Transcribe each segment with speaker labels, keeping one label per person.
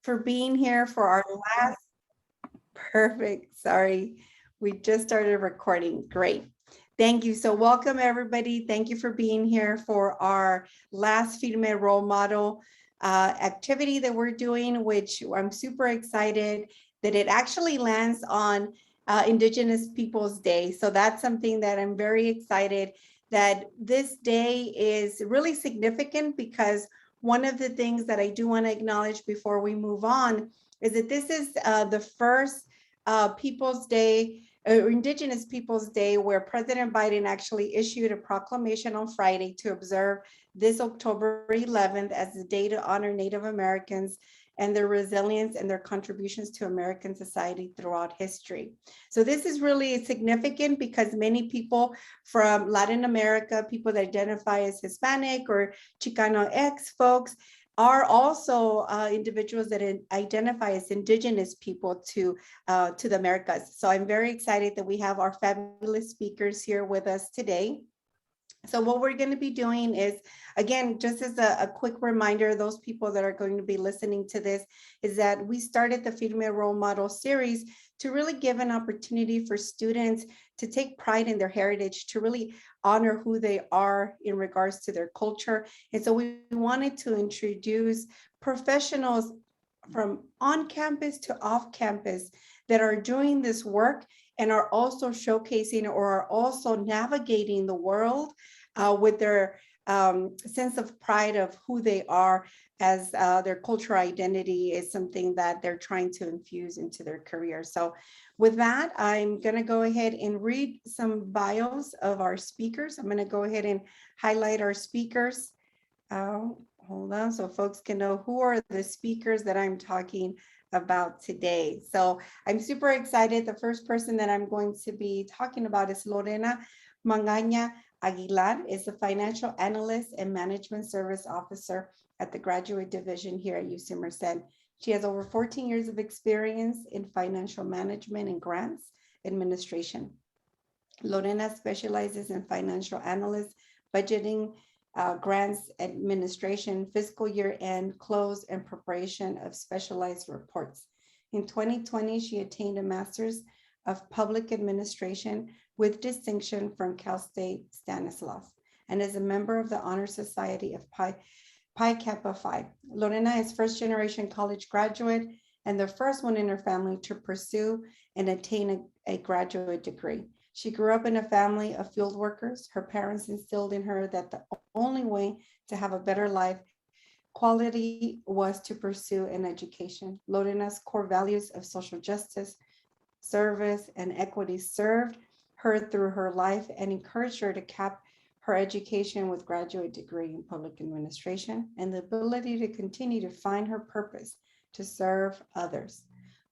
Speaker 1: for being here for our last. Perfect. Sorry, we just started recording. Great. Thank you. So welcome everybody. Thank you for being here for our last Firme role model activity that we're doing, which I'm super excited that it actually lands on Indigenous Peoples Day. So that's something that I'm very excited that this day is really significant, because one of the things that I do want to acknowledge before we move on is that this is the first People's Day, Indigenous Peoples Day, where President Biden actually issued a proclamation on Friday to observe this October 11th as the day to honor Native Americans and their resilience and their contributions to American society throughout history. So this is really significant because many people from Latin America, people that identify as Hispanic or Chicanx folks, are also individuals that identify as Indigenous people to the Americas. So I'm very excited that we have our fabulous speakers here with us today. So what we're going to be doing is, again, just as a quick reminder, those people that are going to be listening to this, is that we started the Firme Role Model series to really give an opportunity for students to take pride in their heritage, to really honor who they are in regards to their culture. And so we wanted to introduce professionals from on campus to off campus that are doing this work and are also showcasing or are also navigating the world with their sense of pride of who they are, as their cultural identity is something that they're trying to infuse into their career. So with that, I'm going to go ahead and read some bios of our speakers. I'm going to go ahead and highlight our speakers. Hold on, so folks can know who are the speakers that I'm talking about today. So I'm super excited. The first person that I'm going to be talking about is Lorena Magaña-Aguilar, is a financial analyst and management service officer at the graduate division here at UC Merced. She has over 14 years of experience in financial management and grants administration. Lorena specializes in financial analyst, budgeting, grants administration, fiscal year end, close, and preparation of specialized reports. In 2020, she attained a master's of public administration with distinction from Cal State Stanislaus, and is a member of the Honor Society of Pi Kappa Phi. Lorena is first generation college graduate and the first one in her family to pursue and attain a graduate degree. She grew up in a family of field workers. Her parents instilled in her that the only way to have a better life quality was to pursue an education. Lorena's core values of social justice, service, and equity served her through her life and encouraged her to cap her education with graduate degree in public administration and the ability to continue to find her purpose to serve others.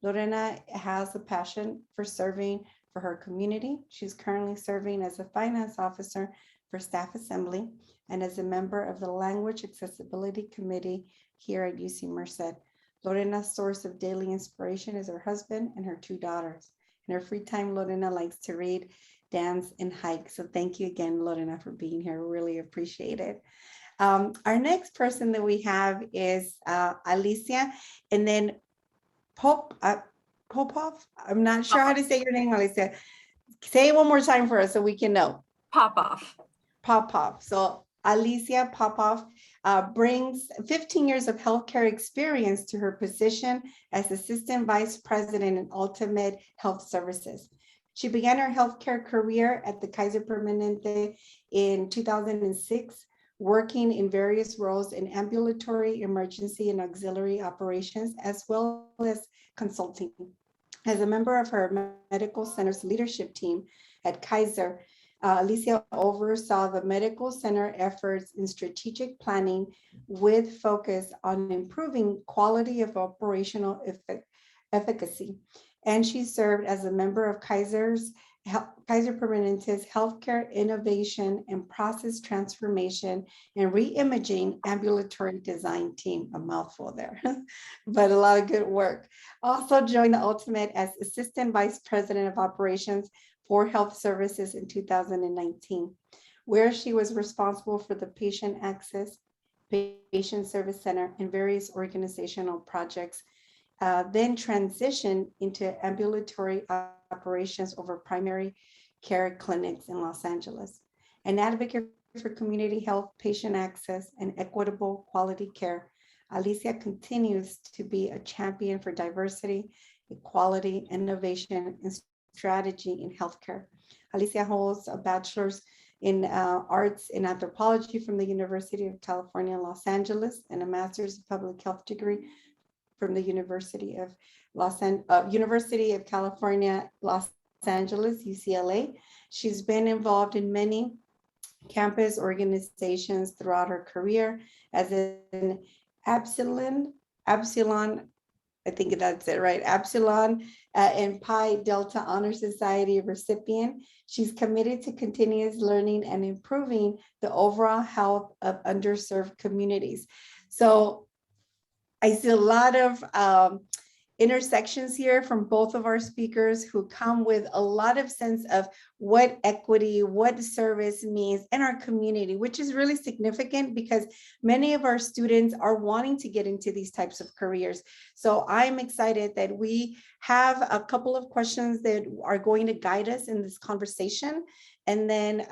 Speaker 1: Lorena has a passion for serving for her community. She's currently serving as a finance officer for Staff Assembly and as a member of the Language Accessibility Committee here at UC Merced. Lorena's source of daily inspiration is her husband and her 2 daughters. In her free time, Lorena likes to read, dance, and hike. So thank you again, Lorena, for being here. Really appreciate it. Our next person that we have is Alicia, and then Popoff. I'm not sure how to say your name, Alicia. Say it one more time for us so we can know.
Speaker 2: Popoff.
Speaker 1: Popoff. So Alicia Popoff brings 15 years of healthcare experience to her position as Assistant Vice President in Ultimate Health Services. She began her healthcare career at the Kaiser Permanente in 2006, working in various roles in ambulatory, emergency, and auxiliary operations, as well as consulting. As a member of her medical center's leadership team at Kaiser, Alicia oversaw the medical center efforts in strategic planning with focus on improving quality of operational efficacy. And she served as a member of Kaiser Permanente's Healthcare Innovation and Process Transformation and Reimaging Ambulatory Design Team. A mouthful there, but a lot of good work. Also joined the Ultimate as Assistant Vice President of Operations for Health Services in 2019, where she was responsible for the Patient Access, Patient Service Center, and various organizational projects then transitioned into ambulatory operations over primary care clinics in Los Angeles. An advocate for community health, patient access, and equitable quality care, Alicia continues to be a champion for diversity, equality, innovation, and strategy in healthcare. Alicia holds a bachelor's in arts in anthropology from the University of California, Los Angeles, and a master's of public health degree from the University of California, Los Angeles, UCLA. She's been involved in many campus organizations throughout her career as an Epsilon, I think that's it, right? Epsilon and Pi Delta Honor Society recipient. She's committed to continuous learning and improving the overall health of underserved communities. So I see a lot of intersections here from both of our speakers who come with a lot of sense of what equity, what service means in our community, which is really significant because many of our students are wanting to get into these types of careers. So I'm excited that we have a couple of questions that are going to guide us in this conversation. And then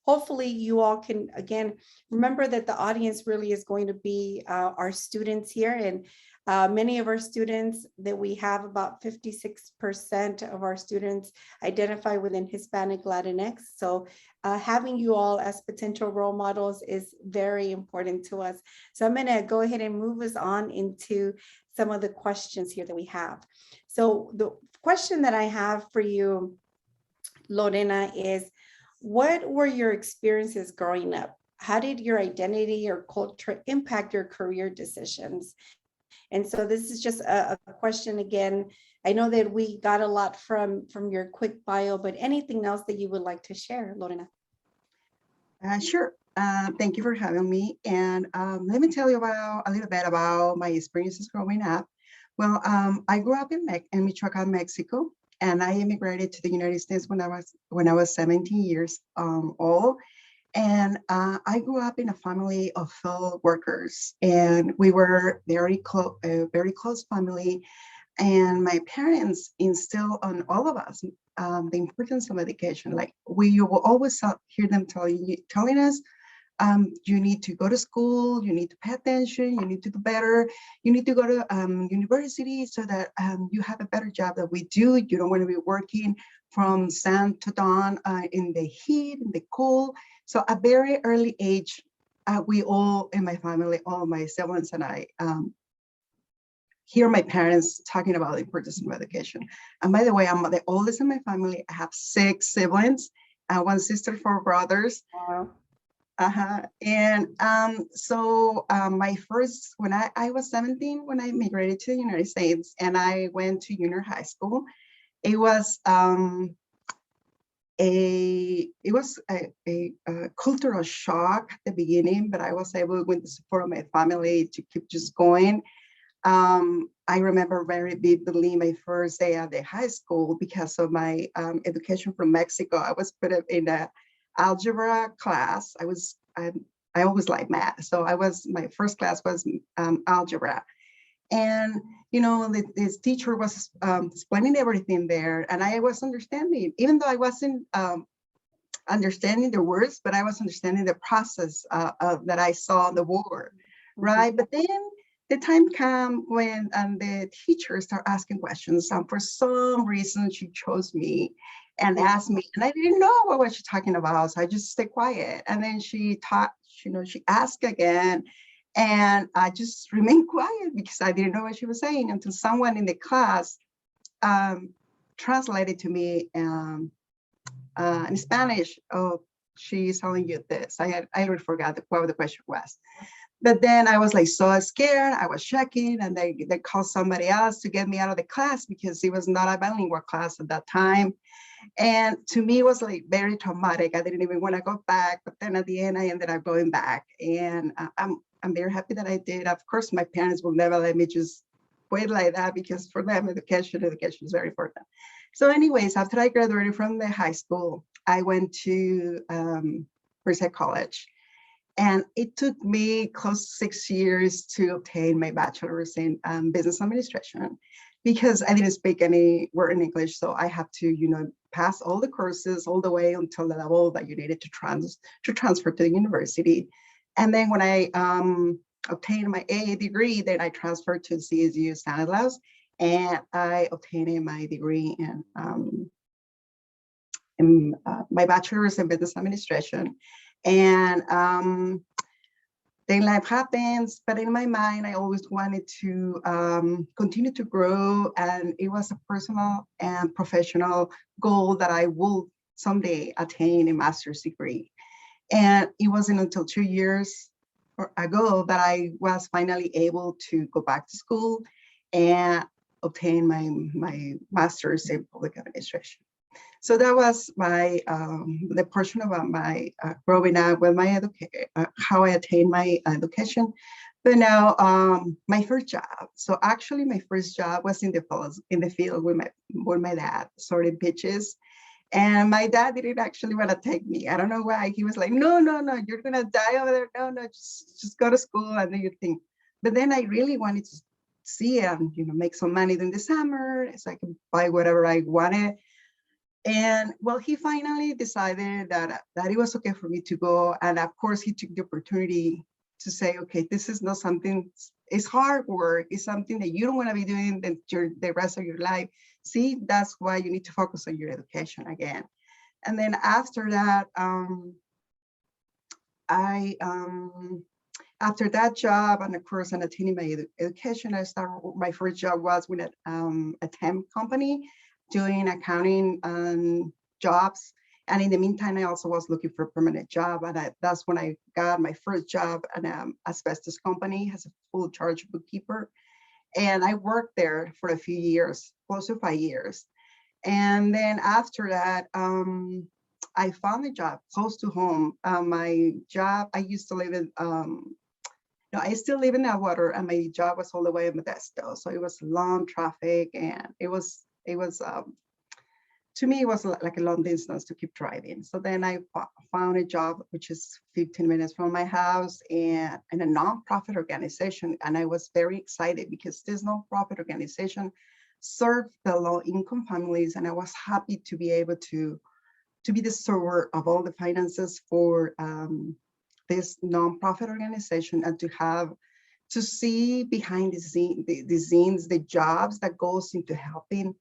Speaker 1: hopefully you all can, again, remember that the audience really is going to be our students here. And many of our students that we have, about 56% of our students identify within Hispanic Latinx. So having you all as potential role models is very important to us. So I'm gonna go ahead and move us on into some of the questions here that we have. So the question that I have for you, Lorena, is what were your experiences growing up? How did your identity or culture impact your career decisions? And so this is just a question again. I know that we got a lot from your quick bio, but anything else that you would like to share, Lorena?
Speaker 2: Sure. Thank you for having me. And let me tell you a little bit about my experiences growing up. Well, I grew up in Michoacan, Mexico, and I immigrated to the United States when I was 17 years old. And I grew up in a family of field workers, and we were a very close family. And my parents instilled on all of us the importance of education. Like we will always hear them telling us, you need to go to school, you need to pay attention, you need to do better, you need to go to university so that you have a better job that we do. You don't want to be working from sun to dawn in the heat, in the cold. So at a very early age, we all in my family, all my siblings and I, hear my parents talking about the importance of education. And by the way, I'm the oldest in my family. I have 6 siblings, 1 sister, 4 brothers.
Speaker 1: Wow.
Speaker 2: And so when I was 17, when I immigrated to the United States and I went to junior high school, it was a cultural shock at the beginning, but I was able, with the support of my family, to keep just going. I remember very vividly my first day at the high school because of my education from Mexico. I was put in a algebra class. I always liked math, so my first class was algebra, and this teacher was explaining everything there, and I was understanding, even though I wasn't understanding the words, but I was understanding the process that I saw on the board, right? But then the time came when the teacher started asking questions. For some reason, she chose me and asked me, and I didn't know what was she talking about, so I just stayed quiet. And then she asked again, and I just remained quiet because I didn't know what she was saying until someone in the class translated to me in Spanish. Oh, she's telling you this. I already forgot what the question was. But then I was like so scared, I was shaking, and they called somebody else to get me out of the class because it was not a bilingual class at that time. And to me, it was like very traumatic. I didn't even want to go back, but then at the end, I ended up going back. And I'm very happy that I did. Of course, my parents will never let me just wait like that because for them, education is very important. So anyways, after I graduated from the high school, I went to Firme College. And it took me close to 6 years to obtain my bachelor's in business administration because I didn't speak any word in English. So I have to, pass all the courses all the way until the level that you needed to transfer to the university. And then when I obtained my AA degree, then I transferred to CSU Stanislaus, and I obtained my degree in my bachelor's in business administration. And then life happens, but in my mind, I always wanted to continue to grow, and it was a personal and professional goal that I will someday attain a master's degree. And it wasn't until 2 years ago that I was finally able to go back to school and obtain my master's in public administration. So that was my the portion about my growing up with my how I attained my education. But now my first job. So actually, my first job was in the field with my dad, sorting pitches. And my dad didn't actually want to take me. I don't know why. He was like, no, you're gonna die over there. No, just go to school and do your thing. But then I really wanted to see and make some money in the summer so I can buy whatever I wanted. And well, he finally decided that it was okay for me to go. And of course, he took the opportunity to say, okay, this is not something, it's hard work. It's something that you don't want to be doing the rest of your life. See, that's why you need to focus on your education again. And then after that, after that job, and of course, and attaining my education, my first job was with a temp company doing accounting jobs. And in the meantime, I also was looking for a permanent job. And that's when I got my first job at an asbestos company as a full charge bookkeeper. And I worked there for a few years, close to 5 years. And then after that, I found a job close to home. My job, I used to live in, I still live in Atwater, and my job was all the way in Modesto. So it was long traffic, and it was to me, it was like a long distance to keep driving. So then I found a job, which is 15 minutes from my house, and in a nonprofit organization. And I was very excited because this nonprofit organization served the low-income families. And I was happy to be able to be the server of all the finances for this nonprofit organization, and to see behind the scenes, the jobs that goes into helping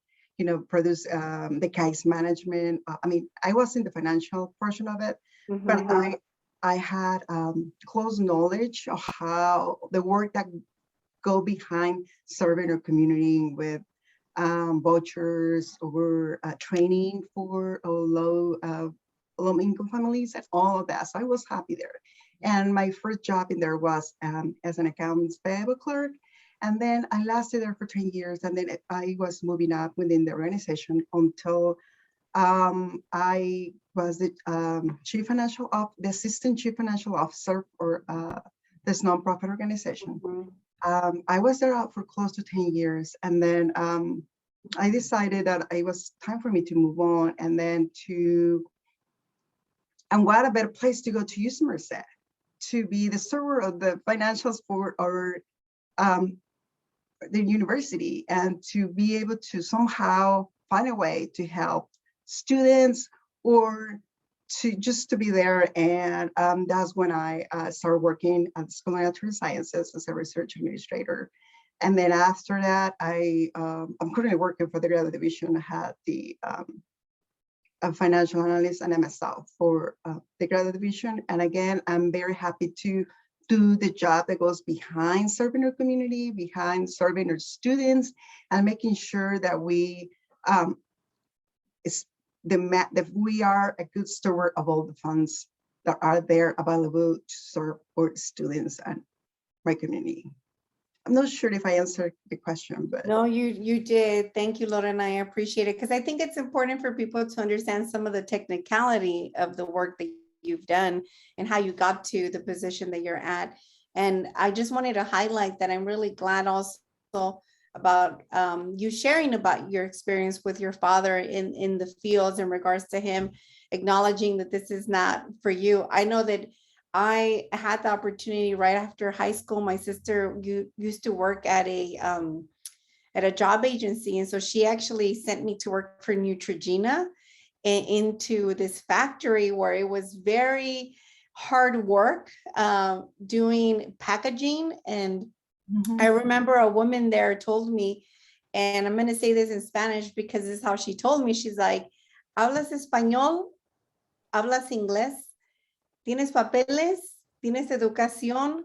Speaker 2: produce the case management. I mean, I was in the financial portion of it, but I had close knowledge of how the work that go behind serving our community with vouchers or training for low income families and all of that. So I was happy there. And my first job in there was as an accounts payable clerk. And then I lasted there for 10 years. And then I was moving up within the organization until I was the assistant chief financial officer for this nonprofit organization. I was there for close to 10 years. And then I decided that it was time for me to move on, and what a better place to go to use Merced, to be the server of the financials for the university, and to be able to somehow find a way to help students or to be there. And that's when I started working at the School of Natural Sciences as a research administrator. And then after that, I'm currently working for the graduate division. I had the financial analyst and MSL for the graduate division. And again, I'm very happy to do the job that goes behind serving our community, behind serving our students, and making sure that we that we are a good steward of all the funds that are there available to serve our students and my community. I'm not sure if I answered the question, but
Speaker 1: no, you did. Thank you, Lorena. I appreciate it, because I think it's important for people to understand some of the technicality of the work that you've done and how you got to the position that you're at. And I just wanted to highlight that I'm really glad also about you sharing about your experience with your father in the fields in regards to him acknowledging that this is not for you. I know that I had the opportunity right after high school. My sister used to work at a job agency, and so she actually sent me to work for Neutrogena into this factory where it was very hard work doing packaging. And I remember a woman there told me, and I'm going to say this in Spanish because this is how she told me. She's like, ¿hablas español? ¿Hablas inglés? ¿Tienes papeles? ¿Tienes educación?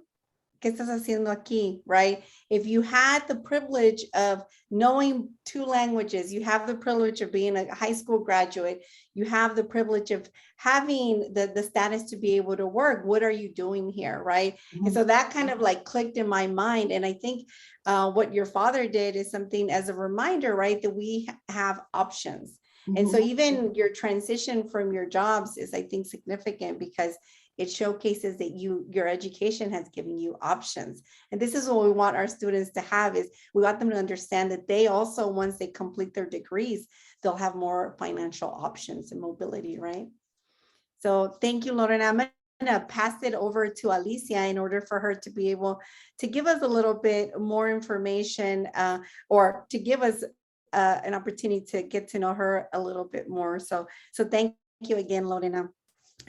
Speaker 1: ¿Qué estás haciendo aquí? Right? If you had the privilege of knowing 2 languages, you have the privilege of being a high school graduate, you have the privilege of having the status to be able to work, what are you doing here? Right? And so that kind of like clicked in my mind. And I think what your father did is something as a reminder, right? That we have options. And so even your transition from your jobs is, I think, significant because it showcases that your education has given you options. And this is what we want our students to have, is we want them to understand that they also, once they complete their degrees, they'll have more financial options and mobility, right? So thank you, Lorena. I'm gonna pass it over to Alicia in order for her to be able to give us a little bit more information or to give us an opportunity to get to know her a little bit more. So thank you again, Lorena.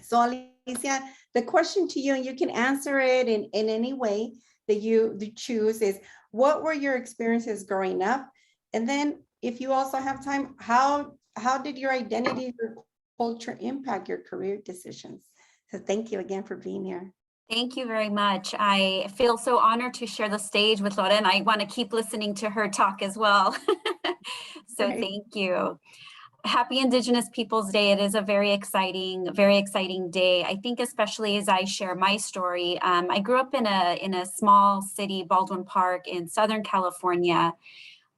Speaker 1: So Alicia, the question to you, and you can answer it in any way that you choose, is what were your experiences growing up? And then if you also have time, how did your identity or culture impact your career decisions? So thank you again for being here.
Speaker 3: Thank you very much. I feel so honored to share the stage with Lorena, and I want to keep listening to her talk as well. So thank you. Happy Indigenous Peoples Day. It is a very exciting day. I think especially as I share my story. I grew up in a small city, Baldwin Park in Southern California,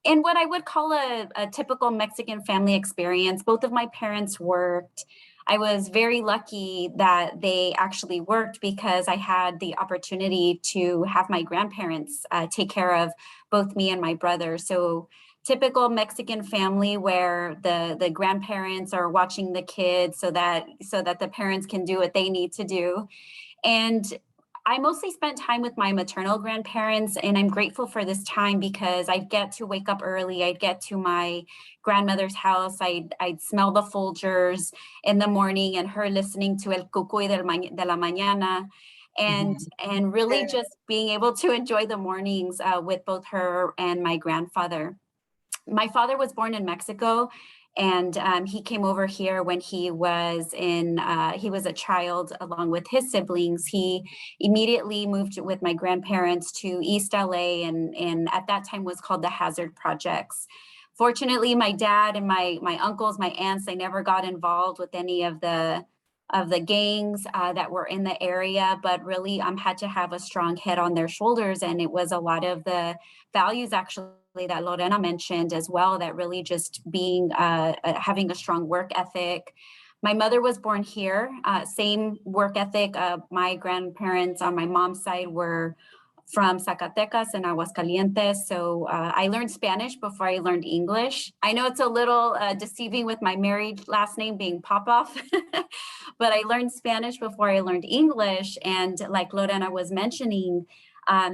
Speaker 3: in what I would call a typical Mexican family experience. Both of my parents worked. I was very lucky that they actually worked because I had the opportunity to have my grandparents take care of both me and my brother. So typical Mexican family where the grandparents are watching the kids so that the parents can do what they need to do. And I mostly spent time with my maternal grandparents, and I'm grateful for this time because I'd get to wake up early. I'd get to my grandmother's house. I'd smell the Folgers in the morning and her listening to El Cucuy de la Mañana. And really just being able to enjoy the mornings with both her and my grandfather. My father was born in Mexico, and he came over here when he was a child along with his siblings. He immediately moved with my grandparents to East LA, and at that time was called the Hazard Projects. Fortunately, my dad and my uncles, my aunts, they never got involved with any of the gangs that were in the area, but really had to have a strong head on their shoulders. And it was a lot of the values actually that Lorena mentioned as well, that really just being, having a strong work ethic. My mother was born here, same work ethic. My grandparents on my mom's side were from Zacatecas and Aguascalientes. So I learned Spanish before I learned English. I know it's a little deceiving with my married last name being Popoff, but I learned Spanish before I learned English. And like Lorena was mentioning,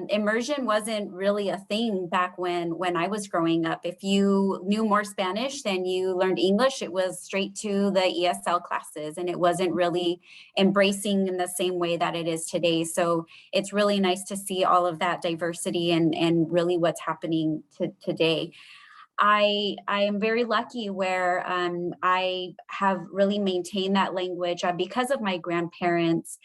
Speaker 3: immersion wasn't really a thing back when I was growing up. If you knew more Spanish than you learned English, it was straight to the ESL classes, and it wasn't really embracing in the same way that it is today. So it's really nice to see all of that diversity and really what's happening today. I am very lucky where I have really maintained that language because of my grandparents.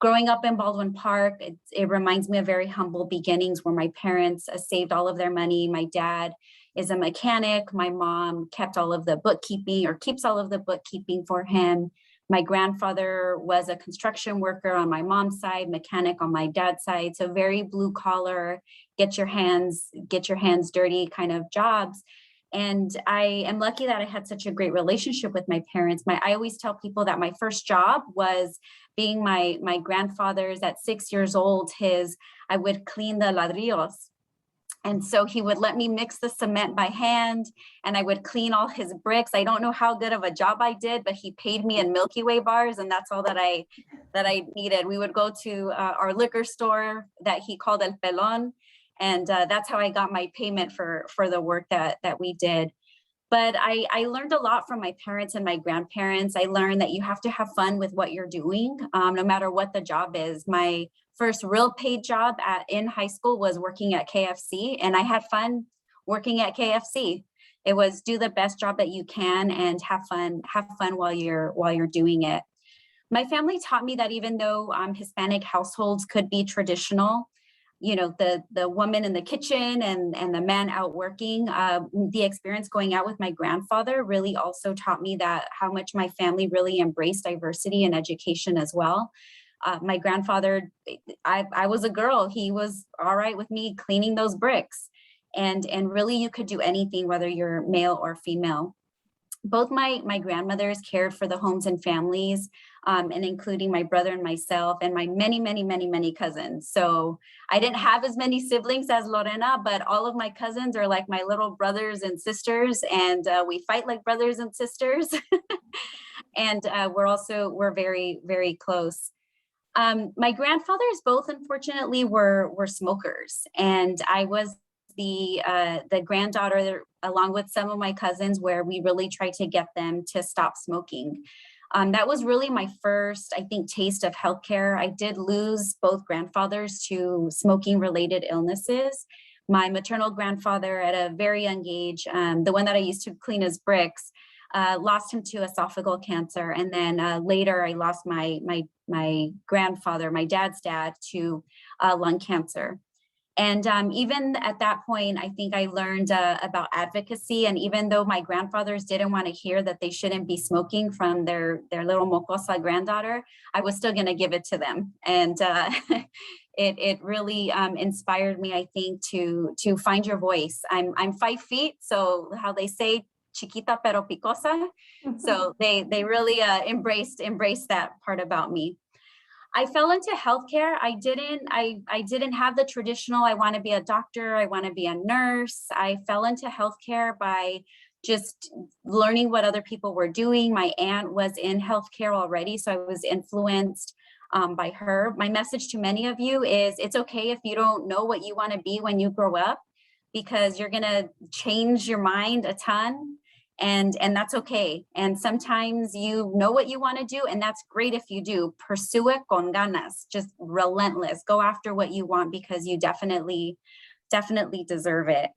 Speaker 3: Growing up in Baldwin Park, it reminds me of very humble beginnings where my parents saved all of their money. My dad is a mechanic. My mom kept all of the bookkeeping, or keeps all of the bookkeeping for him. My grandfather was a construction worker on my mom's side, mechanic on my dad's side. So very blue collar, get your hands dirty kind of jobs. And I am lucky that I had such a great relationship with my parents. I always tell people that my first job was being my grandfather's. At 6 years old, I would clean the ladrillos. And so he would let me mix the cement by hand, and I would clean all his bricks. I don't know how good of a job I did, but he paid me in Milky Way bars, and that's all that I needed. We would go to our liquor store that he called El Pelon, and that's how I got my payment for the work that we did. But I learned a lot from my parents and my grandparents. I learned that you have to have fun with what you're doing, no matter what the job is. My first real paid job in high school was working at KFC, and I had fun working at KFC. It was do the best job that you can and have fun while you're doing it. My family taught me that even though Hispanic households could be traditional, you know, the woman in the kitchen and the man out working, the experience going out with my grandfather really also taught me that how much my family really embraced diversity and education as well. My grandfather, I was a girl. He was all right with me cleaning those bricks. And really you could do anything, whether you're male or female. Both my grandmothers cared for the homes and families, and including my brother and myself and my many cousins. So I didn't have as many siblings as Lorena, but all of my cousins are like my little brothers and sisters, and we fight like brothers and sisters. And we're very, very close. My grandfathers both, unfortunately, were smokers, and I was the granddaughter, along with some of my cousins, where we really tried to get them to stop smoking. That was really my first, I think, taste of healthcare. I did lose both grandfathers to smoking-related illnesses. My maternal grandfather, at a very young age, the one that I used to clean his bricks, lost him to esophageal cancer, and then later I lost my grandfather, my dad's dad, to lung cancer. And even at that point, I think I learned about advocacy. And even though my grandfathers didn't want to hear that they shouldn't be smoking from their little mocosa granddaughter, I was still going to give it to them. And it really inspired me, I think, to find your voice. I'm 5 feet, so how they say, chiquita pero picosa. So they really embraced that part about me. I fell into healthcare. I didn't have the traditional, I want to be a doctor, I want to be a nurse. I fell into healthcare by just learning what other people were doing. My aunt was in healthcare already, so I was influenced by her. My message to many of you is it's okay if you don't know what you want to be when you grow up, because you're going to change your mind a ton. And that's okay. And sometimes you know what you want to do, and that's great if you do. Pursue it con ganas, just relentless. Go after what you want, because you definitely deserve it.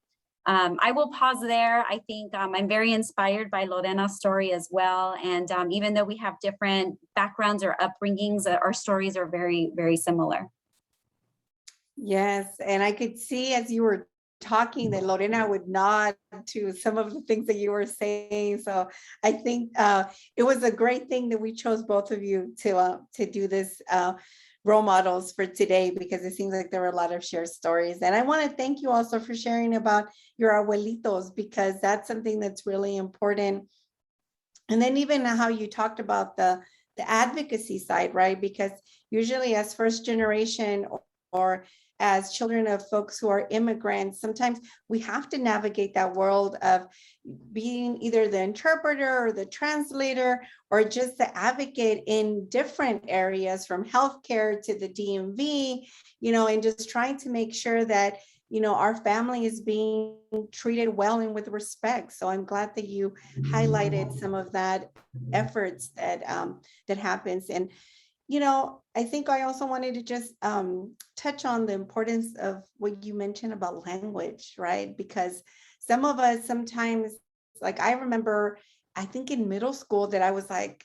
Speaker 3: I will pause there. I think I'm very inspired by Lorena's story as well. And even though we have different backgrounds or upbringings, our stories are very, very similar.
Speaker 1: Yes, and I could see as you were talking that Lorena would nod to some of the things that you were saying. So I think it was a great thing that we chose both of you to do this role models for today, because it seems like there were a lot of shared stories. And I want to thank you also for sharing about your abuelitos, because that's something that's really important. And then even how you talked about the advocacy side, right? Because usually as first generation or as children of folks who are immigrants, sometimes we have to navigate that world of being either the interpreter or the translator, or just the advocate in different areas, from healthcare to the DMV, you know, and just trying to make sure that, you know, our family is being treated well and with respect. So I'm glad that you highlighted some of that efforts that that happens. And you know, I think I also wanted to just touch on the importance of what you mentioned about language, right? Because some of us sometimes, like I remember, I think in middle school that I was like,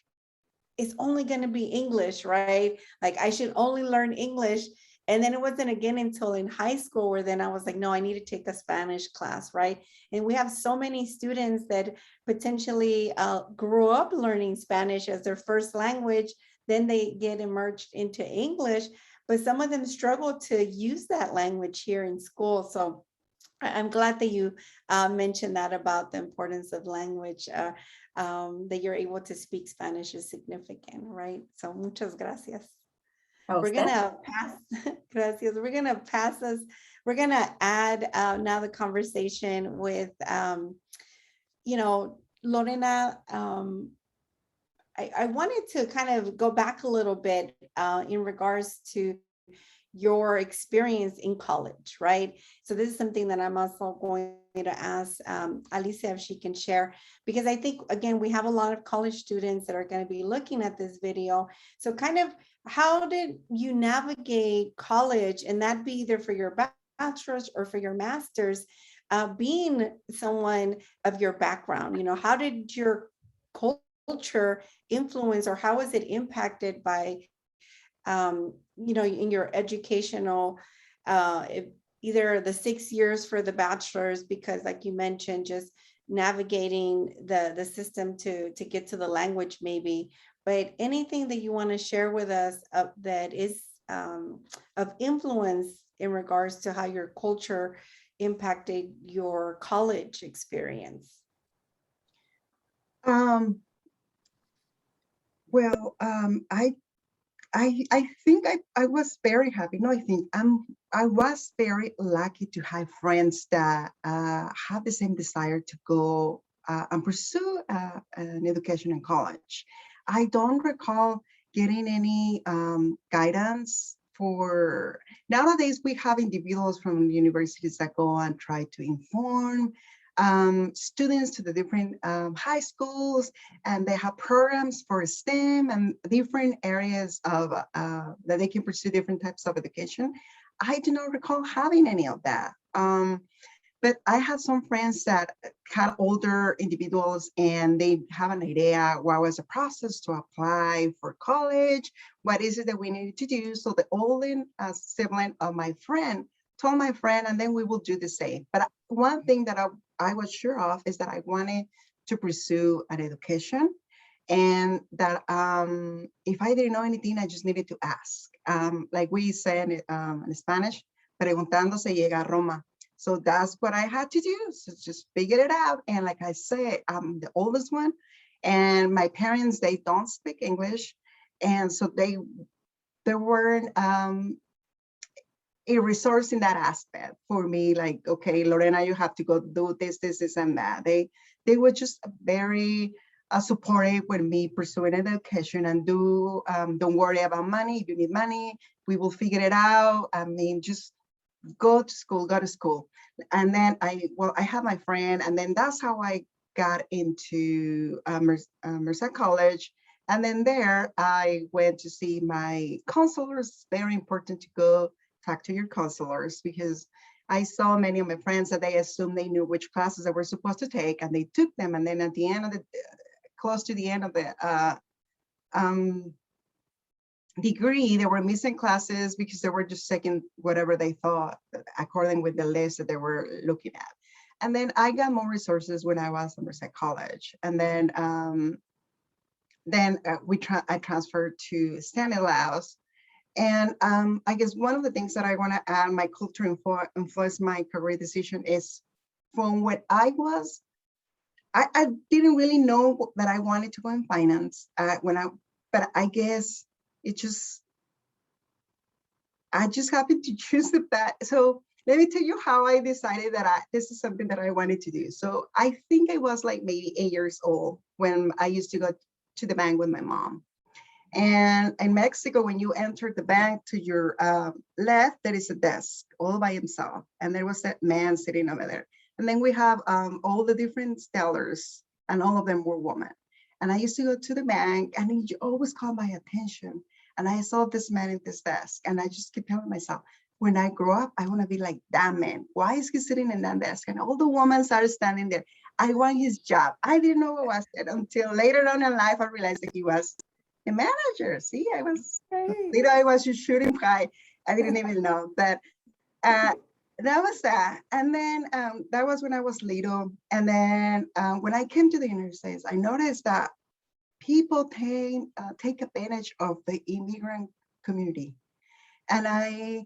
Speaker 1: it's only going to be English, right? Like I should only learn English. And then it wasn't again until in high school where then I was like, no, I need to take a Spanish class, right? And we have so many students that potentially grew up learning Spanish as their first language. Then they get immersed into English, but some of them struggle to use that language here in school. So I'm glad that you mentioned that about the importance of language, that you're able to speak Spanish is significant, right? So muchas gracias. We're
Speaker 3: usted.
Speaker 1: gonna pass, gracias. We're gonna add now the conversation with, Lorena. I wanted to kind of go back a little bit in regards to your experience in college, right? So this is something that I'm also going to ask Alicia if she can share, because I think, again, we have a lot of college students that are going to be looking at this video. So kind of, how did you navigate college, and that be either for your bachelor's or for your master's, being someone of your background? How did your culture influence, or how was it impacted by in your educational, either the 6 years for the bachelor's, because like you mentioned, just navigating the system to get to the language maybe, but anything that you want to share with us that is of influence in regards to how your culture impacted your college experience?
Speaker 2: Well, I think I was very happy. No, I was very lucky to have friends that have the same desire to go and pursue an education in college. I don't recall getting any guidance for, nowadays we have individuals from universities that go and try to inform students to the different high schools, and they have programs for STEM and different areas of that they can pursue different types of education. I do not recall having any of that. But I had some friends that had older individuals, and they have an idea what was the process to apply for college, what is it that we needed to do. So the older sibling of my friend told my friend, and then we will do the same. But one thing that I was sure of is that I wanted to pursue an education, and that if I didn't know anything, I just needed to ask. Like we say in Spanish, preguntando se llega a Roma. So that's what I had to do. So just figure it out. And like I said, I'm the oldest one, and my parents, they don't speak English. And so they weren't a resource in that aspect for me. Like, okay, Lorena, you have to go do this, and that. They were just very supportive with me pursuing an education, and don't worry about money. If you need money, we will figure it out. I mean, just go to school. And then I had my friend, and then that's how I got into Merced College. And then there I went to see my counselors. It's very important to go talk to your counselors, because I saw many of my friends that they assumed they knew which classes they were supposed to take, and they took them. And then at the end of close to the end of the degree, they were missing classes because they were just taking whatever they thought according with the list that they were looking at. And then I got more resources when I was at Merced College. And then I transferred to Stanislaus. And I guess one of the things that I want to add, my culture influenced my career decision, is from what I was, I didn't really know that I wanted to go in finance but I guess I just happened to choose that. So let me tell you how I decided that this is something that I wanted to do. So I think I was like maybe 8 years old when I used to go to the bank with my mom. And in Mexico, when you enter the bank, to your left, there is a desk all by himself. And there was that man sitting over there. And then we have all the different tellers, and all of them were women. And I used to go to the bank, and he always caught my attention. And I saw this man at this desk, and I just kept telling myself, when I grow up, I want to be like that man. Why is he sitting in that desk? And all the women started standing there. I want his job. I didn't know what was it until later on in life, I realized that he was the manager. See, I was just shooting high. I didn't even know that. That was that. And then that was when I was little. And then when I came to the United States, I noticed that people take advantage of the immigrant community. And I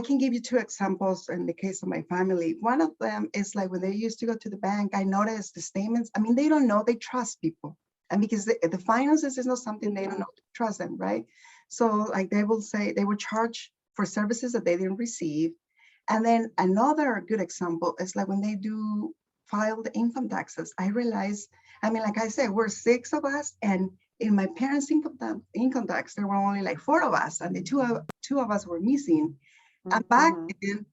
Speaker 2: can give you 2 examples in the case of my family. One of them is like when they used to go to the bank, I noticed the statements. I mean, they don't know, they trust people. And because the finances is not something they don't know to trust them, right? So like they will say they would charge for services that they didn't receive. And then another good example is like when they do file the income taxes, I realized, I mean, like I said, we're 6 of us, and in my parents' income tax, there were only like 4 of us, and the two of us were missing. And back then,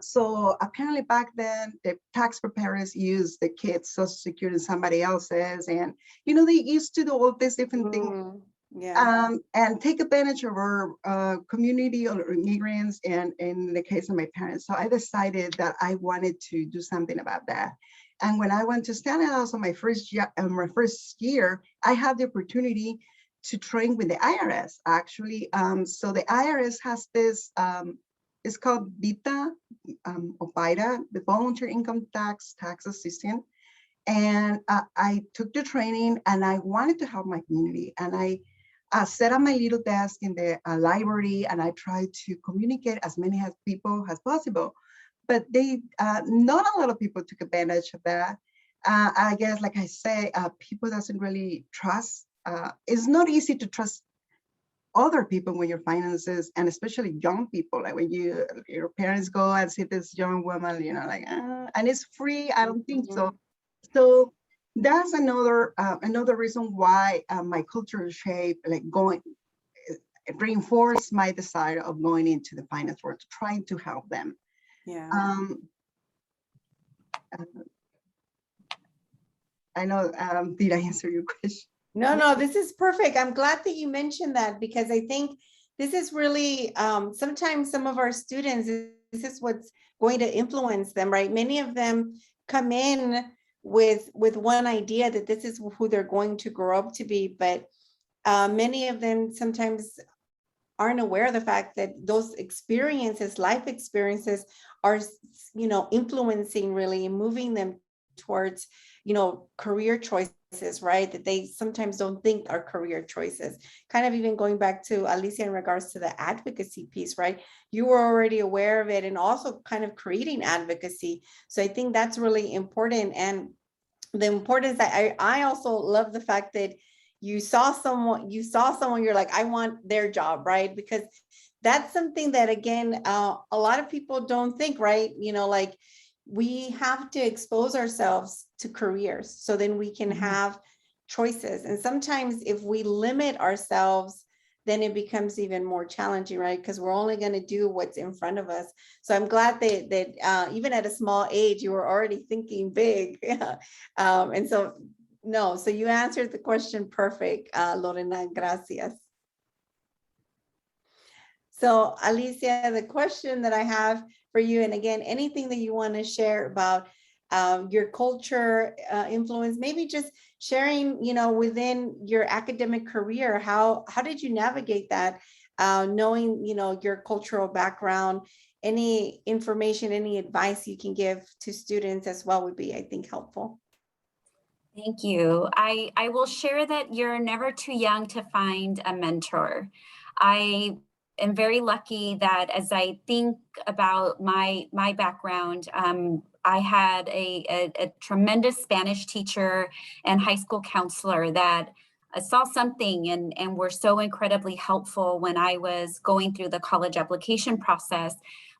Speaker 2: so apparently back then, the tax preparers used the kids' social security and somebody else's, and they used to do all these different things.
Speaker 1: Yeah.
Speaker 2: And take advantage of our community or immigrants, and in the case of my parents. So I decided that I wanted to do something about that. And when I went to Stanley also my first year, I had the opportunity to train with the IRS actually. So the IRS has this, it's called VITA or VITA, the Volunteer Income Tax Assistant. And I took the training and I wanted to help my community. And I set up my little desk in the library, and I tried to communicate as many people as possible. But they, not a lot of people took advantage of that. I guess, like I say, people doesn't really trust. It's not easy to trust other people when your finances, and especially young people, like when your parents go and see this young woman, like, and it's free. I don't think so. So that's another reason why my cultural shape, like reinforced my desire of going into the finance world, trying to help them.
Speaker 1: Yeah.
Speaker 2: I know, did I answer your question?
Speaker 1: No, this is perfect. I'm glad that you mentioned that, because I think this is really, sometimes some of our students, this is what's going to influence them, right? Many of them come in with one idea that this is who they're going to grow up to be, but many of them sometimes aren't aware of the fact that those experiences, life experiences, are influencing really and moving them towards career choices, right? That they sometimes don't think are career choices. Kind of even going back to Alicia in regards to the advocacy piece, right? You were already aware of it and also kind of creating advocacy. So I think that's really important. And the importance that I also love the fact that you saw someone, you're like, I want their job, right? Because that's something that, again, a lot of people don't think, right? Like, we have to expose ourselves to careers so then we can have choices. And sometimes if we limit ourselves, then it becomes even more challenging, right? Because we're only going to do what's in front of us. So I'm glad that even at a small age, you were already thinking big. And so you answered the question perfect, Lorena, gracias. So Alicia, the question that I have for you, and again, anything that you want to share about your culture influence, maybe just sharing, within your academic career, how did you navigate that, knowing, your cultural background, any information, any advice you can give to students as well would be, I think, helpful.
Speaker 3: Thank you. I will share that you're never too young to find a mentor. I am very lucky that as I think about my background, I had a tremendous Spanish teacher and high school counselor that saw something and were so incredibly helpful when I was going through the college application process.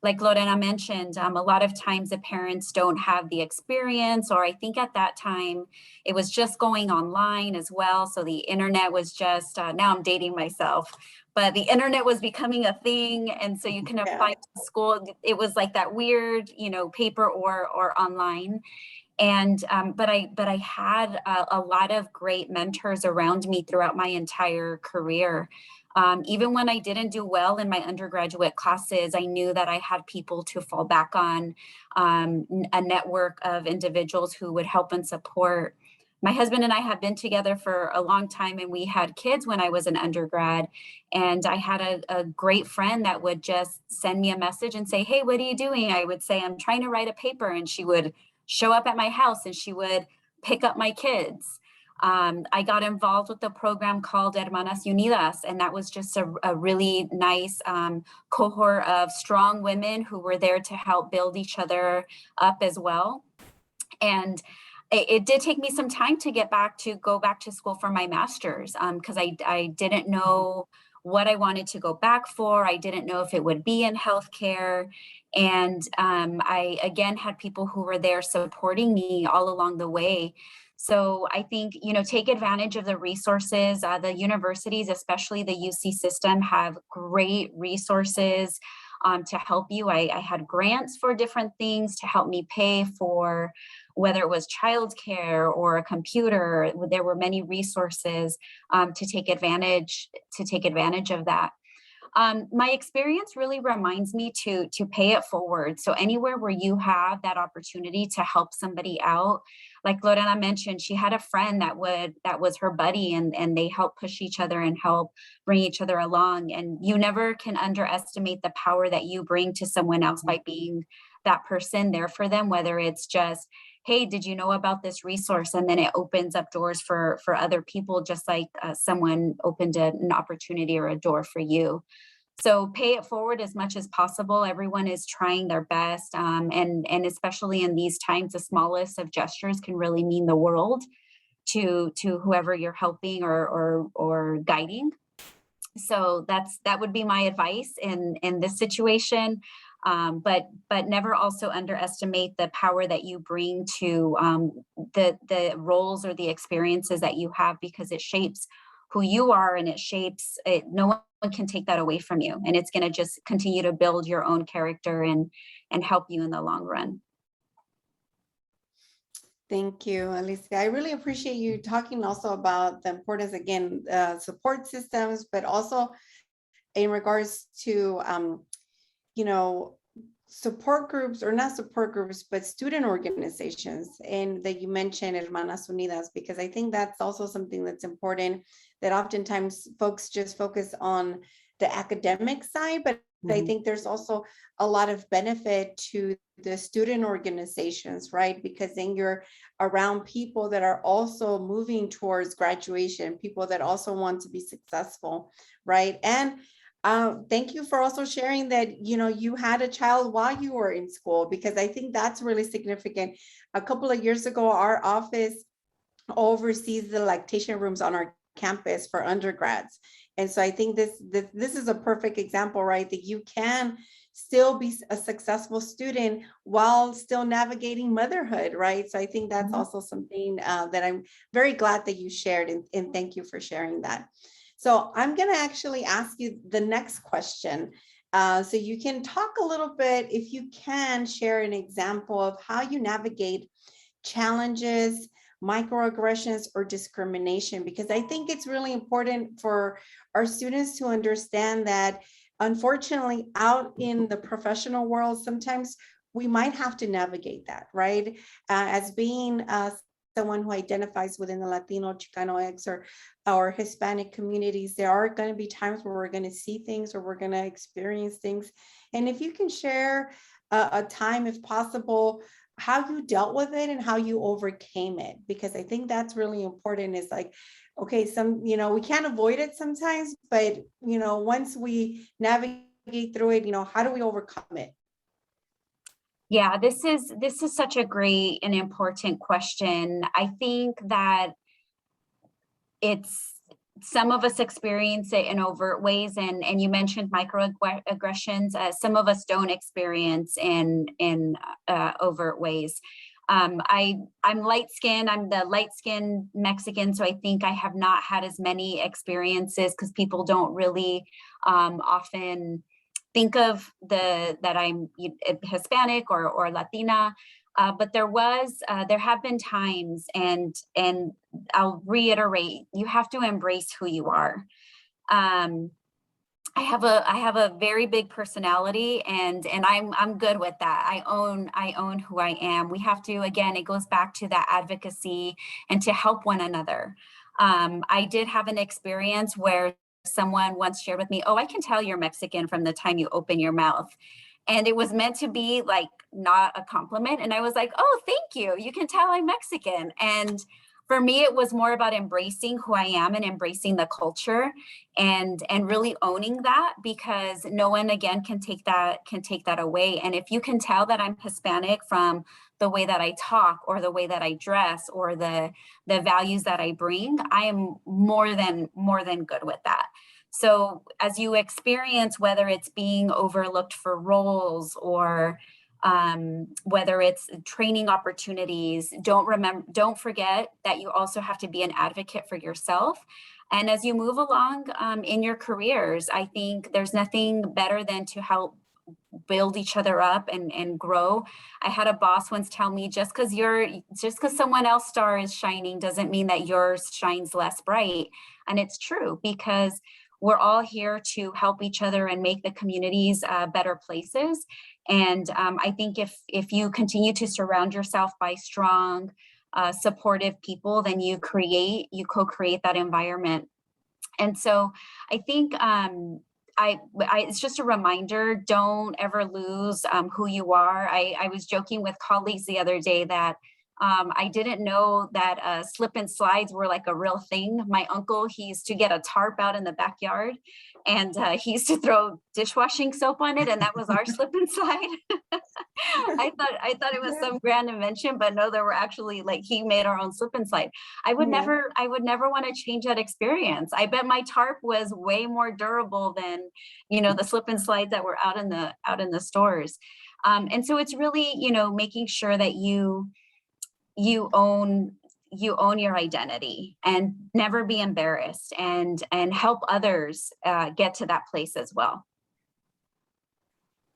Speaker 3: Like Lorena mentioned, a lot of times the parents don't have the experience, or I think at that time it was just going online as well. So the internet was just, now I'm dating myself, but the internet was becoming a thing. And so you can apply to school. It was like that weird, paper or online. And, but I had a lot of great mentors around me throughout my entire career. Even when I didn't do well in my undergraduate classes, I knew that I had people to fall back on, a network of individuals who would help and support. My husband and I have been together for a long time, and we had kids when I was an undergrad. And I had a great friend that would just send me a message and say, hey, what are you doing? I would say, I'm trying to write a paper. And she would show up at my house and she would pick up my kids. I got involved with a program called Hermanas Unidas, and that was just a really nice cohort of strong women who were there to help build each other up as well. And it did take me some time to go back to school for my master's, because I didn't know what I wanted to go back for. I didn't know if it would be in healthcare. And I, again, had people who were there supporting me all along the way. So I think, take advantage of the resources. The universities, especially the UC system, have great resources to help you. I had grants for different things to help me pay for whether it was childcare or a computer. There were many resources to take advantage of that. My experience really reminds me to pay it forward. So anywhere where you have that opportunity to help somebody out, like Lorena mentioned, she had a friend that was her buddy, and they help push each other and help bring each other along. And you never can underestimate the power that you bring to someone else by being that person there for them, whether it's just, hey, did you know about this resource? And then it opens up doors for other people, just like someone opened an opportunity or a door for you. So pay it forward as much as possible. Everyone is trying their best. And especially in these times, the smallest of gestures can really mean the world to whoever you're helping or guiding. So that would be my advice in this situation. But never also underestimate the power that you bring to the roles or the experiences that you have, because it shapes who you are, and it shapes it. No one can take that away from you, and it's going to just continue to build your own character and help you in the long run.
Speaker 1: Thank you, Alicia. I really appreciate you talking also about the importance, again, support systems, but also in regards to, support groups, or not support groups, but student organizations, and that you mentioned Hermanas Unidas, because I think that's also something that's important, that oftentimes folks just focus on the academic side, but I think there's also a lot of benefit to the student organizations, right? Because then you're around people that are also moving towards graduation, people that also want to be successful, right? And thank you for also sharing that, you had a child while you were in school, because I think that's really significant. A couple of years ago, our office oversees the lactation rooms on our campus for undergrads. And so I think this is a perfect example, right? That you can still be a successful student while still navigating motherhood, right? So I think that's also something that I'm very glad that you shared, and thank you for sharing that. So I'm going to actually ask you the next question. So you can talk a little bit, if you can share an example of how you navigate challenges, microaggressions, or discrimination, because I think it's really important for our students to understand that, unfortunately, out in the professional world, sometimes we might have to navigate that, right? As being someone who identifies within the Latino, Chicanx, or Hispanic communities, there are going to be times where we're going to see things, or we're going to experience things. And if you can share a time, if possible, how you dealt with it and how you overcame it, because I think that's really important. Is like, okay, we can't avoid it sometimes, but once we navigate through it, how do we overcome it?
Speaker 3: Yeah, this is such a great and important question. I think that some of us experience it in overt ways, and you mentioned microaggressions. Some of us don't experience in overt ways. I'm light-skinned. I'm the light-skinned Mexican, so I think I have not had as many experiences, because people don't really often think of that I'm Hispanic or Latina. But there have been times, and I'll reiterate, you have to embrace who you are. I have a very big personality, and I'm good with that. I own who I am. We have to, again, it goes back to that advocacy and to help one another. I did have an experience where someone once shared with me, "Oh, I can tell you're Mexican from the time you open your mouth." And it was meant to be like not a compliment. And I was like, "Oh, thank you. You can tell I'm Mexican." And for me, it was more about embracing who I am and embracing the culture, and really owning that, because no one, again, can take that away. And if you can tell that I'm Hispanic from the way that I talk or the way that I dress or the values that I bring, I am more than good with that. So as you experience, whether it's being overlooked for roles or whether it's training opportunities, don't forget that you also have to be an advocate for yourself. And as you move along in your careers, I think there's nothing better than to help build each other up and grow. I had a boss once tell me, just because someone else's star is shining doesn't mean that yours shines less bright. And it's true, because we're all here to help each other and make the communities better places. And I think if you continue to surround yourself by strong, supportive people, then you co-create that environment. And so I think it's just a reminder, don't ever lose who you are. I was joking with colleagues the other day that I didn't know that slip and slides were like a real thing. My uncle, he used to get a tarp out in the backyard, and he used to throw dishwashing soap on it, and that was our slip and slide. I thought it was some grand invention, but no, there were actually, like, he made our own slip and slide. I would never want to change that experience. I bet my tarp was way more durable than, the slip and slides that were out in the stores. And so it's really, making sure that you own your identity and never be embarrassed, and help others get to that place as well.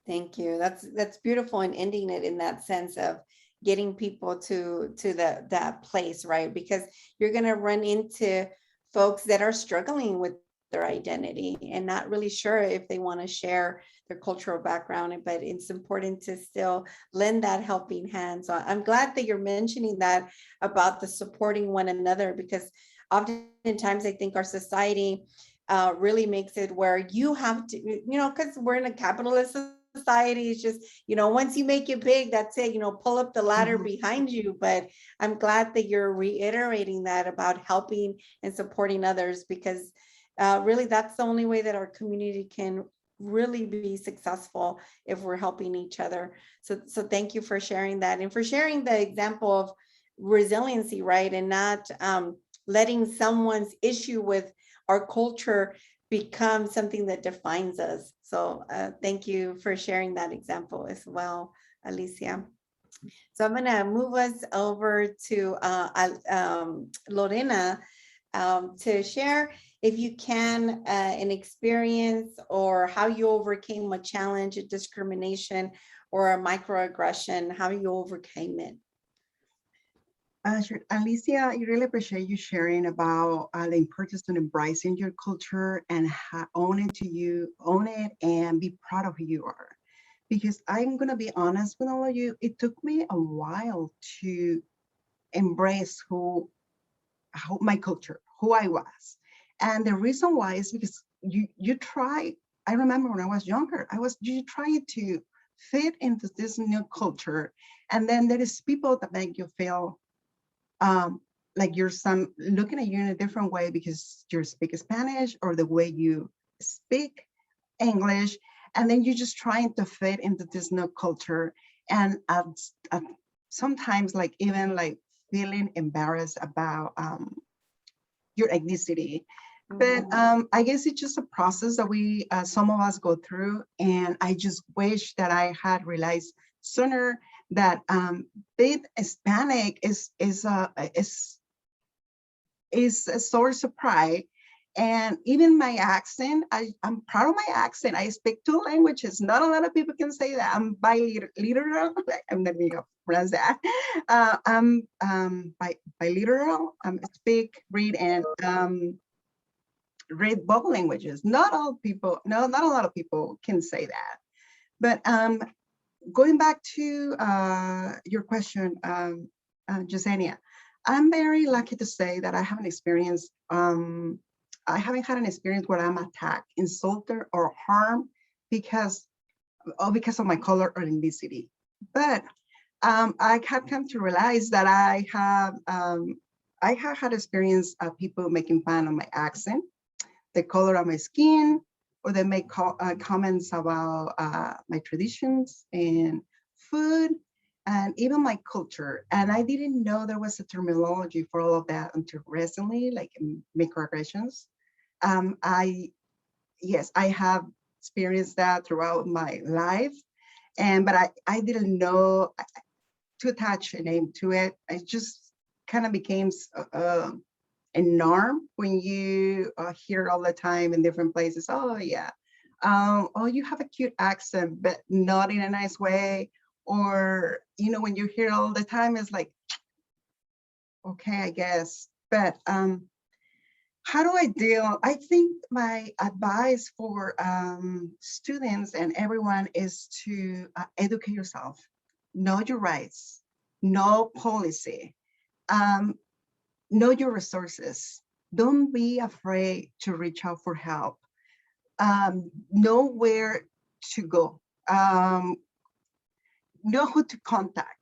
Speaker 1: Thank you. That's beautiful, and ending it in that sense of getting people to that place, right? Because you're going to run into folks that are struggling with their identity and not really sure if they want to share their cultural background, but it's important to still lend that helping hand. So I'm glad that you're mentioning that about the supporting one another, because oftentimes I think our society really makes it where you have to, because we're in a capitalist society, it's just, once you make it big, that's it, pull up the ladder behind you. But I'm glad that you're reiterating that about helping and supporting others, because really that's the only way that our community can really be successful, if we're helping each other. So thank you for sharing that, and for sharing the example of resiliency, right? And not letting someone's issue with our culture become something that defines us. So thank you for sharing that example as well, Alicia. So I'm gonna move us over to Lorena to share, if you can, an experience or how you overcame a challenge, a discrimination, or a microaggression, how you overcame it.
Speaker 2: Sure. Alicia, I really appreciate you sharing about the importance of embracing your culture and own it and be proud of who you are. Because I'm going to be honest with all of you, it took me a while to embrace my culture, who I was. And the reason why is because you try, I remember when I was younger, you try to fit into this new culture. And then there is people that make you feel like you're looking at you in a different way because you speak Spanish or the way you speak English, and then you're just trying to fit into this new culture, and sometimes like even like feeling embarrassed about your ethnicity. But I guess it's just a process that we some of us go through, and I just wish that I had realized sooner that being Hispanic is a source of pride. And even my accent, I'm proud of my accent. I speak 2 languages. Not a lot of people can say that. I'm biliteral. I'm not going to pronounce that. I'm biliteral. Speak, read, and read both languages. Not a lot of people can say that. But going back to your question, Jasenia, I'm very lucky to say that I haven't experienced, I haven't had an experience where I'm attacked, insulted, or harmed because of my color or ethnicity. But I have come to realize that I have had experience of people making fun of my accent, the color of my skin, or they make comments about my traditions and food. and even my culture. And I didn't know there was a terminology for all of that until recently, like microaggressions. Yes, I have experienced that throughout my life, but I didn't know to attach a name to it. It just kind of became a norm when you hear all the time in different places. Oh yeah, oh, you have a cute accent, but not in a nice way. Or, when you hear all the time, it's like, okay, I guess. But how do I deal? I think my advice for students and everyone is to educate yourself, know your rights, know policy, know your resources. Don't be afraid to reach out for help. Know where to go, know who to contact.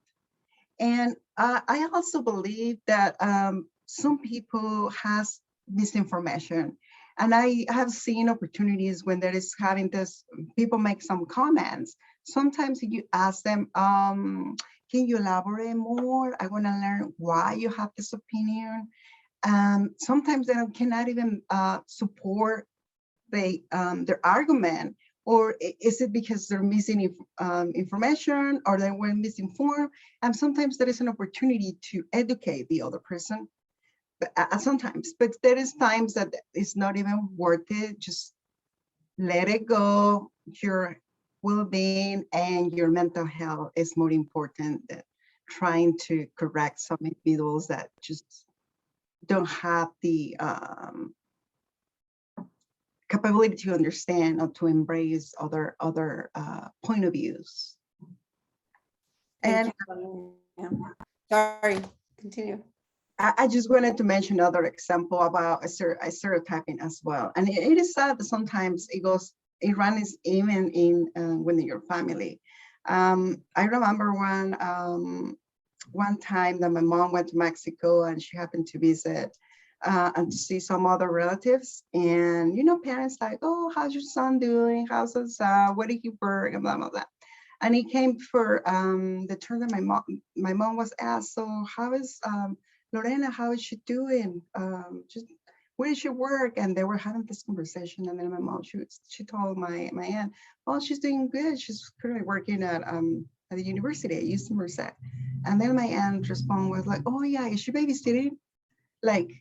Speaker 2: And I also believe that some people has misinformation. And I have seen opportunities when there is having this, people make some comments. Sometimes you ask them, can you elaborate more? I want to learn why you have this opinion. Sometimes they cannot even support their argument, or is it because they're missing information, or they were misinformed? And sometimes there is an opportunity to educate the other person, but sometimes, but there is times that it's not even worth it. Just let it go. Your well-being and your mental health is more important than trying to correct some individuals that just don't have the capability to understand or to embrace other point of views.
Speaker 1: Thank
Speaker 2: And
Speaker 1: you. Sorry, continue.
Speaker 2: I just wanted to mention another example about a stereotyping as well. And it is sad that sometimes it runs even in within your family. I remember one time that my mom went to Mexico and she happened to visit and to see some other relatives, and parents like, oh, how's your son doing? How's his what did he work, and blah blah blah. And he came for the turn that my mom was asked, so how is Lorena, how is she doing? Just where does she work? And they were having this conversation, and then my mom, she told my aunt, oh, she's doing good. She's currently working at the university at UC Merced. And then my aunt responded was like, oh yeah, is she babysitting? Like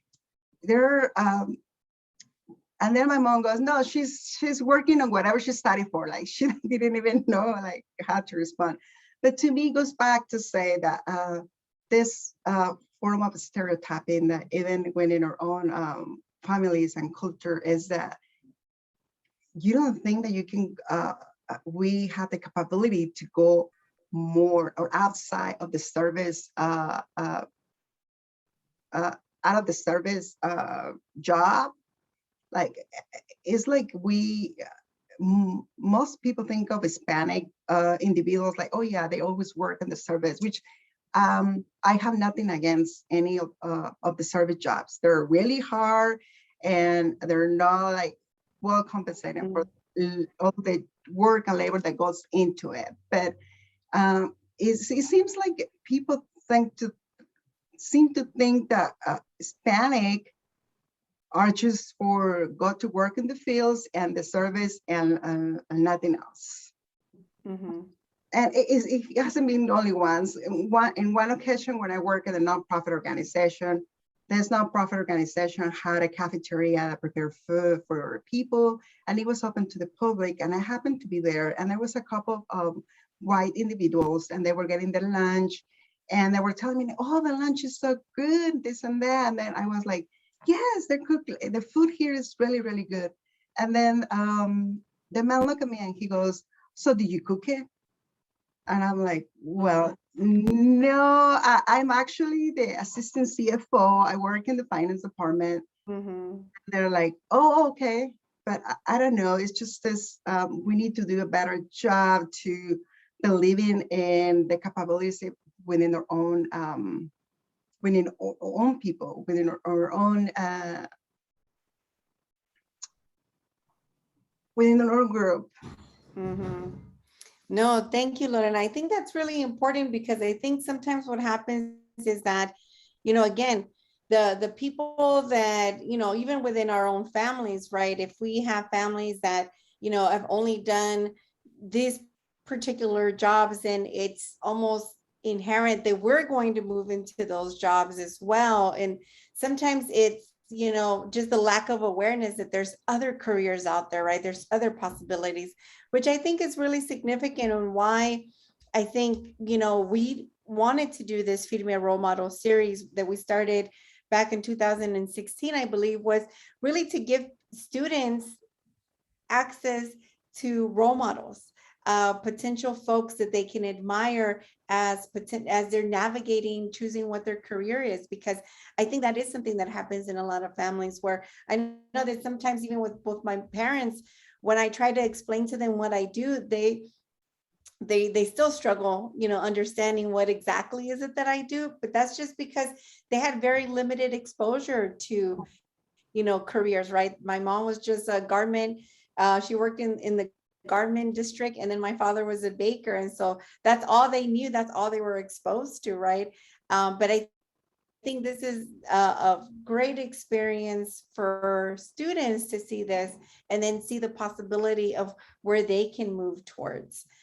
Speaker 2: they're and then my mom goes, no, she's working on whatever she studied for. Like she didn't even know like how to respond. But to me, it goes back to say that this form of stereotyping that even when in our own families and culture is that you don't think that you can, we have the capability to go more or outside of the service, out of the service job. Like, it's like most people think of Hispanic individuals like, oh yeah, they always work in the service, which I have nothing against any of the service jobs. They're really hard and they're not like well compensated for all the work and labor that goes into it. But it seems like people seem to think that Hispanic are just for go to work in the fields and the service and nothing else.
Speaker 1: Mm-hmm.
Speaker 2: And it hasn't been only once. In one occasion when I work at a nonprofit organization, this nonprofit organization had a cafeteria that prepared food for people, and it was open to the public. And I happened to be there, and there was a couple of white individuals, and they were getting their lunch, and they were telling me, oh, the lunch is so good, this and that. And then I was like, yes, the food here is really, really good. And then the man looked at me and he goes, so do you cook it? And I'm like, well, no, I'm actually the assistant CFO. I work in the finance department.
Speaker 1: Mm-hmm.
Speaker 2: They're like, oh, okay. But I don't know. It's just this, we need to do a better job to believing in the capabilities within our own people, within our own within our own group.
Speaker 1: Mm-hmm. No, thank you, Lorena. I think that's really important because I think sometimes what happens is that, again, the people that, even within our own families, right? If we have families that, have only done these particular jobs, and it's almost inherent that we're going to move into those jobs as well. And sometimes it's, just the lack of awareness that there's other careers out there, right? There's other possibilities, which I think is really significant, and why I think, we wanted to do this Firme Role Model series that we started back in 2016, I believe, was really to give students access to role models, potential folks that they can admire as they're navigating, choosing what their career is. Because I think that is something that happens in a lot of families, where I know that sometimes even with both my parents, when I try to explain to them what I do, they still struggle, understanding what exactly is it that I do. But that's just because they had very limited exposure to, careers, right? My mom was just a garment. She worked in the garment district, and then my father was a baker. And so that's all they knew. That's all they were exposed to, right? But I think this is a great experience for students to see this, and then see the possibility of where they can move towards.